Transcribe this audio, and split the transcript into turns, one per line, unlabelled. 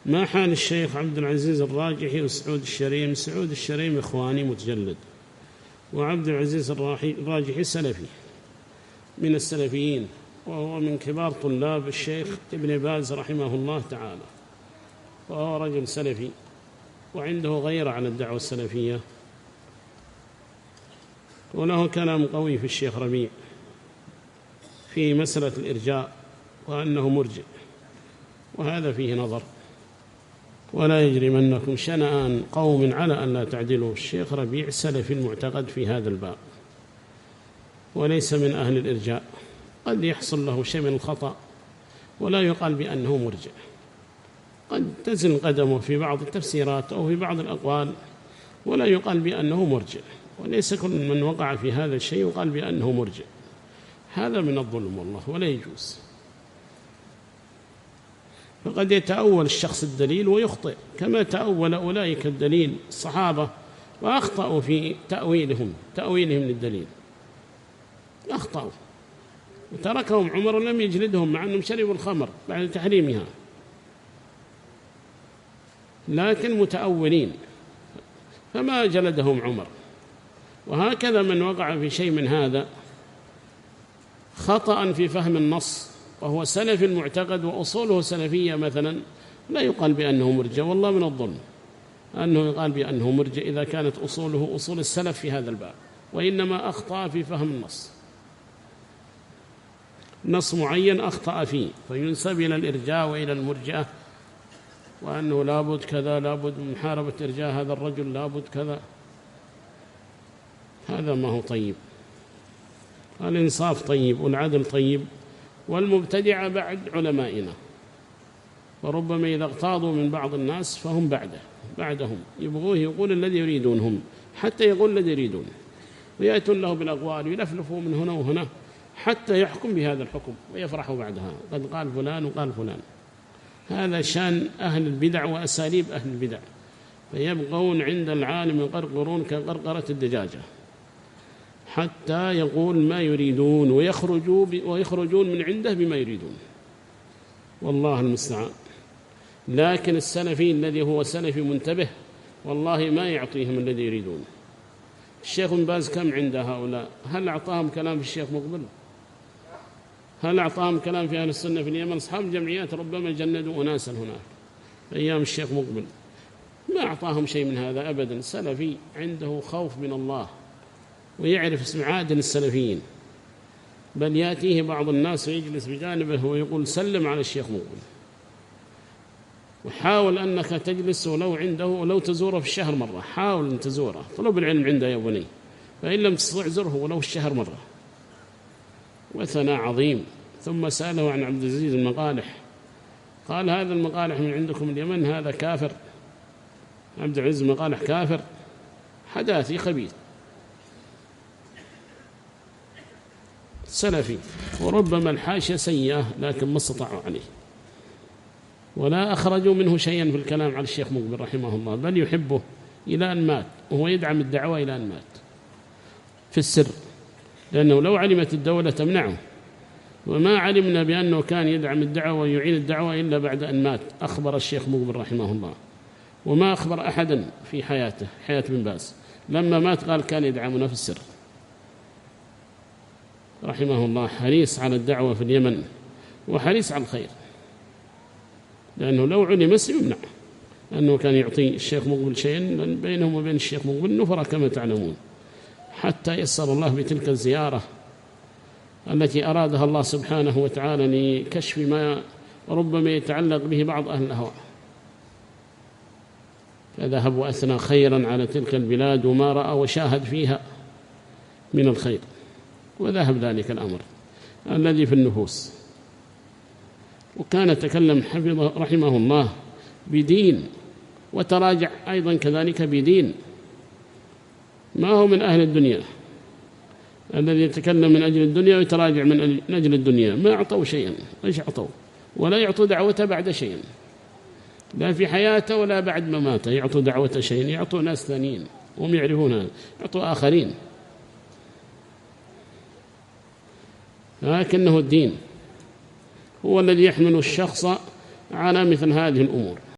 ما حال الشيخ عبد العزيز الراجحي وسعود الشريم؟ سعود الشريم إخواني متجلد، وعبد العزيز الراجحي سلفي من السلفيين، وهو من كبار طلاب الشيخ ابن باز رحمه الله تعالى، وهو رجل سلفي وعنده غيرة على الدعوة السلفية، وله كلام قوي في الشيخ ربيع في مسألة الإرجاء وأنه مرجئ، وهذا فيه نظر. ولا يجرمنكم شنآن قوم على أن لا تعدلوا. الشيخ ربيع سلفي المعتقد في هذا الباب، وليس من أهل الإرجاء، قد يحصل له شيء من الخطأ ولا يقال بأنه مرجئ، قد تزن قدمه في بعض التفسيرات أو في بعض الأقوال ولا يقال بأنه مرجئ، وليس كل من وقع في هذا الشيء يقال بأنه مرجئ، هذا من الظلم والله ولا يجوز. فقد يتأول الشخص الدليل ويخطئ كما تأول أولئك الدليل الصحابة وأخطأوا في تأويلهم للدليل، أخطأوا وتركهم عمر لم يجلدهم مع أنهم شربوا الخمر بعد تحريمها، لكن متأولين فما جلدهم عمر. وهكذا من وقع في شيء من هذا خطأ في فهم النص وهو سلف المعتقد وأصوله سلفية مثلا، لا يقال بأنه مرجئ، والله من الظلم أنه يقال بأنه مرجئ إذا كانت أصوله أصول السلف في هذا الباب، وإنما أخطأ في فهم نص معين أخطأ فيه فينسب إلى الإرجاء وإلى المرجئة، وأنه لابد كذا، لابد من محاربة إرجاء هذا الرجل، لابد كذا، هذا ما هو طيب. الإنصاف طيب والعدل طيب، والمبتدع بعد علمائنا، وربما إذا اغتاظوا من بعض الناس فهم بعدهم يبغوه يقول الذي يريدونهم حتى يقول الذي يريدون، ويأتون له بالأقوال ويلفلفوا من هنا وهنا حتى يحكم بهذا الحكم ويفرحوا بعدها قد قال فلان وقال فلان. هذا شان أهل البدع وأساليب أهل البدع، فيبقون عند العالم يقرقرون كقرقرة الدجاجة حتى يقول ما يريدون ويخرجون من عنده بما يريدون، والله المستعان. لكن السلفي الذي هو سلفي منتبه والله ما يعطيهم الذي يريدون. الشيخ بن باز كم عند هؤلاء؟ هل أعطاهم كلام في الشيخ مقبل؟ هل أعطاهم كلام في أهل السنة في اليمن؟ أصحاب الجمعيات ربما جندوا أناسا هناك أيام الشيخ مقبل، ما أعطاهم شيء من هذا أبدا. سلفي عنده خوف من الله ويعرف اسم معادن السلفيين، بل يأتيه بعض الناس ويجلس بجانبه ويقول سلم على الشيخ مقبل، وحاول أنك تجلس ولو عنده ولو تزوره في الشهر مرة، حاول أن تزوره، طلب العلم عنده يا بني، فإن لم تستطع زره ولو الشهر مرة. وثناء عظيم. ثم سأله عن عبد العزيز المقالح، قال هذا المقالح من عندكم اليمن هذا كافر، عبد العزيز المقالح كافر حداثي خبيث سلفي، وربما الحاشية سيئة لكن ما استطاعوا عليه، ولا أخرجوا منه شيئا في الكلام على الشيخ مقبل رحمه الله، بل يحبه إلى أن مات، وهو يدعم الدعوة إلى أن مات في السر، لأنه لو علمت الدولة تمنعه، وما علمنا بأنه كان يدعم الدعوة ويعين الدعوة إلا بعد أن مات، أخبر الشيخ مقبل رحمه الله، وما أخبر أحدا في حياته حياة بن باز، لما مات قال كان يدعمنا في السر رحمه الله، حريص على الدعوة في اليمن وحريص على الخير، لأنه لو علم سيمنع، أنه كان يعطي الشيخ مقبل شيئا بينهم وبين الشيخ مقبل نفرة كما تعلمون، حتى يسر الله بتلك الزيارة التي أرادها الله سبحانه وتعالى لكشف ما ربما يتعلق به بعض أهل الأهواء، فذهب وأثنى خيرا على تلك البلاد وما رأى وشاهد فيها من الخير، وذهب ذلك الأمر الذي في النفوس. وكان تكلم حفظه رحمه الله بدين، وتراجع أيضا كذلك بدين، ما هو من أهل الدنيا الذي يتكلم من أجل الدنيا ويتراجع من أجل الدنيا، ما أعطوا شيئا، إيش أعطوا؟ ولا يعطوا دعوته بعد شيئا، لا في حياته ولا بعد مماته يعطوا دعوة شيئا، يعطوا ناس ثانيين هم يعرفونها، يعطوا آخرين، لكنه الدين هو الذي يحمل الشخص على مثل هذه الأمور.